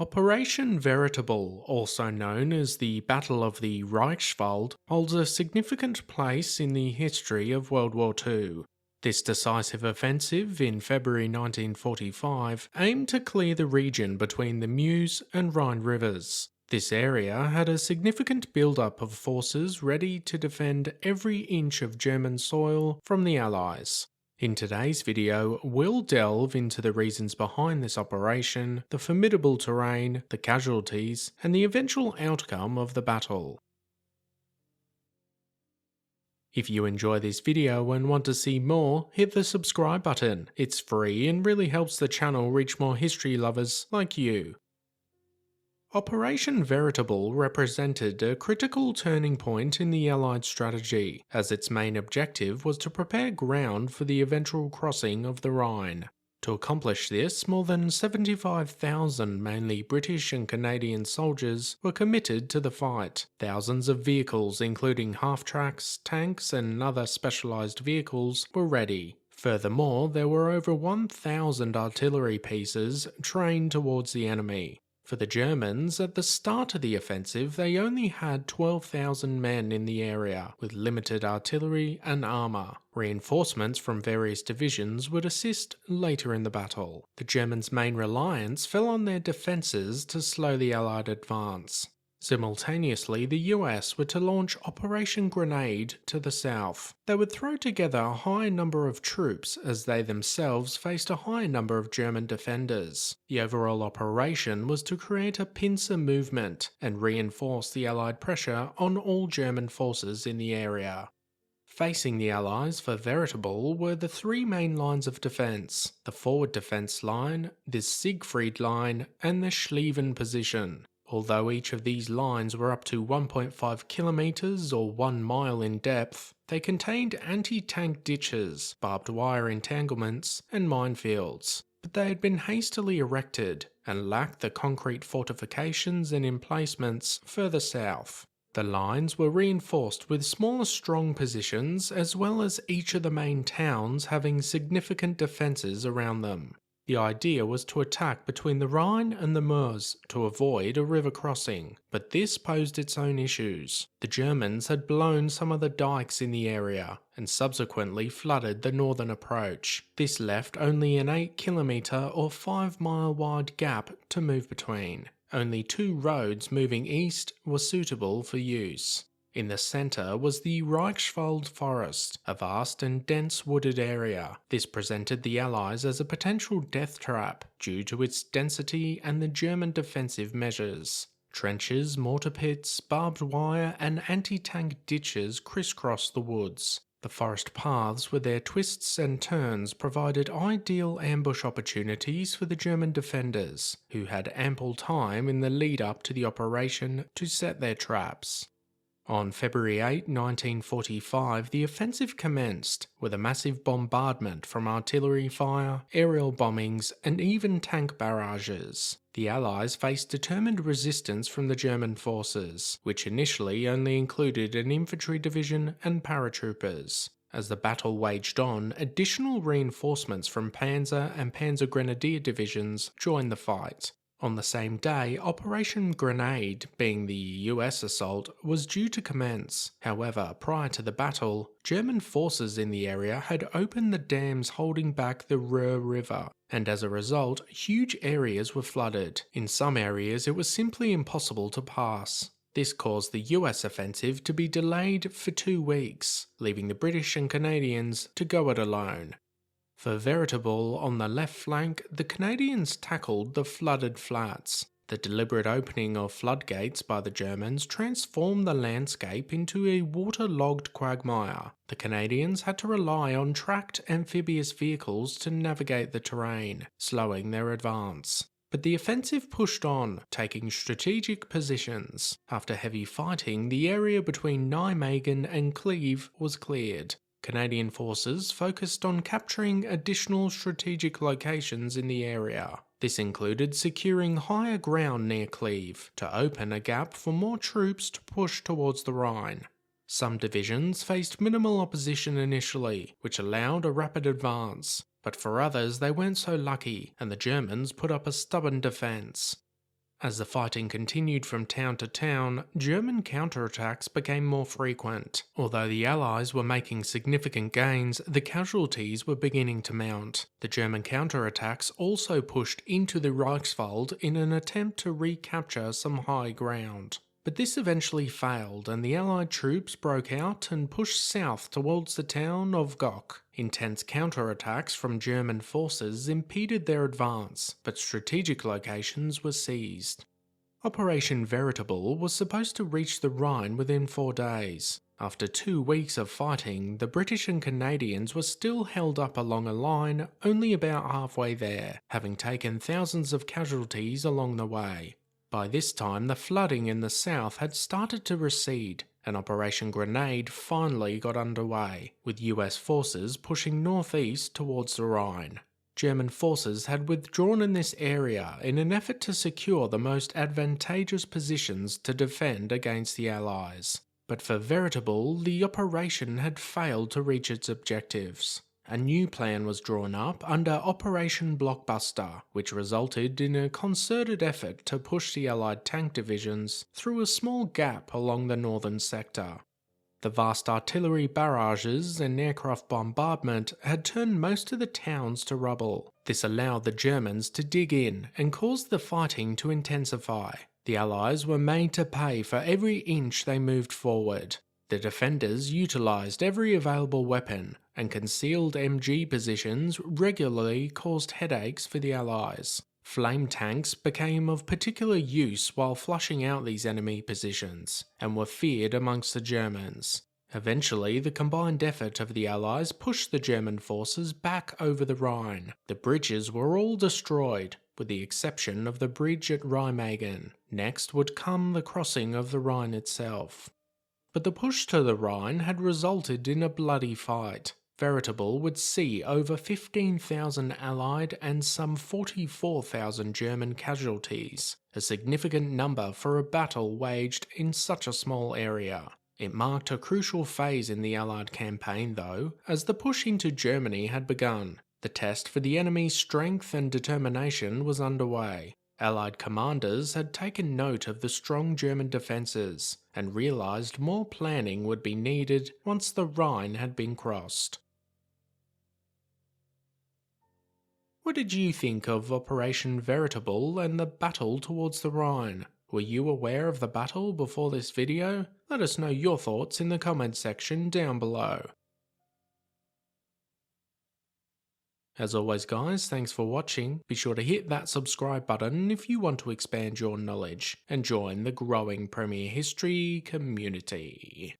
Operation Veritable, also known as the Battle of the Reichswald, holds a significant place in the history of World War II. This decisive offensive in February 1945 aimed to clear the region between the Meuse and Rhine Rivers. This area had a significant build-up of forces ready to defend every inch of German soil from the Allies. In today's video, we'll delve into the reasons behind this operation, the formidable terrain, the casualties, and the eventual outcome of the battle. If you enjoy this video and want to see more, hit the subscribe button. It's free and really helps the channel reach more history lovers like you. Operation Veritable represented a critical turning point in the Allied strategy, as its main objective was to prepare ground for the eventual crossing of the Rhine. To accomplish this, more than 75,000 mainly British and Canadian soldiers were committed to the fight. Thousands of vehicles, including half-tracks, tanks and other specialised vehicles, were ready. Furthermore, there were over 1,000 artillery pieces trained towards the enemy. For the Germans, at the start of the offensive, they only had 12,000 men in the area, with limited artillery and armour. Reinforcements from various divisions would assist later in the battle. The Germans' main reliance fell on their defences to slow the Allied advance. Simultaneously, the US were to launch Operation Grenade to the south. They would throw together a high number of troops as they themselves faced a high number of German defenders. The overall operation was to create a pincer movement and reinforce the Allied pressure on all German forces in the area. Facing the Allies for Veritable were the three main lines of defence: the forward defence line, the Siegfried line, and the Schlieffen position. Although each of these lines were up to 1.5 kilometres or 1 mile in depth, they contained anti-tank ditches, barbed wire entanglements, and minefields. But they had been hastily erected and lacked the concrete fortifications and emplacements further south. The lines were reinforced with smaller strong positions, as well as each of the main towns having significant defences around them. The idea was to attack between the Rhine and the Meuse to avoid a river crossing, but this posed its own issues. The Germans had blown some of the dikes in the area and subsequently flooded the northern approach. This left only an 8-kilometre or 5-mile wide gap to move between. Only 2 roads moving east were suitable for use. In the centre was the Reichswald forest, a vast and dense wooded area. This presented the Allies as a potential death trap due to its density and the German defensive measures. Trenches, mortar pits, barbed wire and anti-tank ditches crisscrossed the woods. The forest paths with their twists and turns provided ideal ambush opportunities for the German defenders, who had ample time in the lead up to the operation to set their traps. On February 8, 1945, the offensive commenced, with a massive bombardment from artillery fire, aerial bombings, and even tank barrages. The Allies faced determined resistance from the German forces, which initially only included an infantry division and paratroopers. As the battle waged on, additional reinforcements from Panzer and Panzer Grenadier divisions joined the fight. On the same day, Operation Grenade, being the US assault, was due to commence. However, prior to the battle, German forces in the area had opened the dams holding back the Rhine River, and as a result, huge areas were flooded. In some areas, it was simply impossible to pass. This caused the US offensive to be delayed for 2 weeks, leaving the British and Canadians to go it alone. For Veritable on the left flank, the Canadians tackled the flooded flats. The deliberate opening of floodgates by the Germans transformed the landscape into a waterlogged quagmire. The Canadians had to rely on tracked amphibious vehicles to navigate the terrain, slowing their advance. But the offensive pushed on, taking strategic positions. After heavy fighting, the area between Nijmegen and Cleve was cleared. Canadian forces focused on capturing additional strategic locations in the area. This included securing higher ground near Cleve to open a gap for more troops to push towards the Rhine. Some divisions faced minimal opposition initially, which allowed a rapid advance, but for others they weren't so lucky, and the Germans put up a stubborn defence. As the fighting continued from town to town, German counterattacks became more frequent. Although the Allies were making significant gains, the casualties were beginning to mount. The German counterattacks also pushed into the Reichswald in an attempt to recapture some high ground. But this eventually failed, and the Allied troops broke out and pushed south towards the town of Goch. Intense counterattacks from German forces impeded their advance, but strategic locations were seized. Operation Veritable was supposed to reach the Rhine within 4 days. After 2 weeks of fighting, the British and Canadians were still held up along a line only about halfway there, having taken thousands of casualties along the way. By this time, the flooding in the south had started to recede, and Operation Grenade finally got underway, with US forces pushing northeast towards the Rhine. German forces had withdrawn in this area in an effort to secure the most advantageous positions to defend against the Allies. But for Veritable, the operation had failed to reach its objectives. A new plan was drawn up under Operation Blockbuster, which resulted in a concerted effort to push the Allied tank divisions through a small gap along the northern sector. The vast artillery barrages and aircraft bombardment had turned most of the towns to rubble. This allowed the Germans to dig in and caused the fighting to intensify. The Allies were made to pay for every inch they moved forward. The defenders utilised every available weapon, and concealed MG positions regularly caused headaches for the Allies. Flame tanks became of particular use while flushing out these enemy positions, and were feared amongst the Germans. Eventually, the combined effort of the Allies pushed the German forces back over the Rhine. The bridges were all destroyed, with the exception of the bridge at Rheinmagen. Next would come the crossing of the Rhine itself. But the push to the Rhine had resulted in a bloody fight. Veritable would see over 15,000 Allied and some 44,000 German casualties, a significant number for a battle waged in such a small area. It marked a crucial phase in the Allied campaign though, as the push into Germany had begun. The test for the enemy's strength and determination was underway. Allied commanders had taken note of the strong German defences, and realised more planning would be needed once the Rhine had been crossed. What did you think of Operation Veritable and the battle towards the Rhine? Were you aware of the battle before this video? Let us know your thoughts in the comments section down below. As always guys, thanks for watching. Be sure to hit that subscribe button if you want to expand your knowledge and join the growing Premier History community.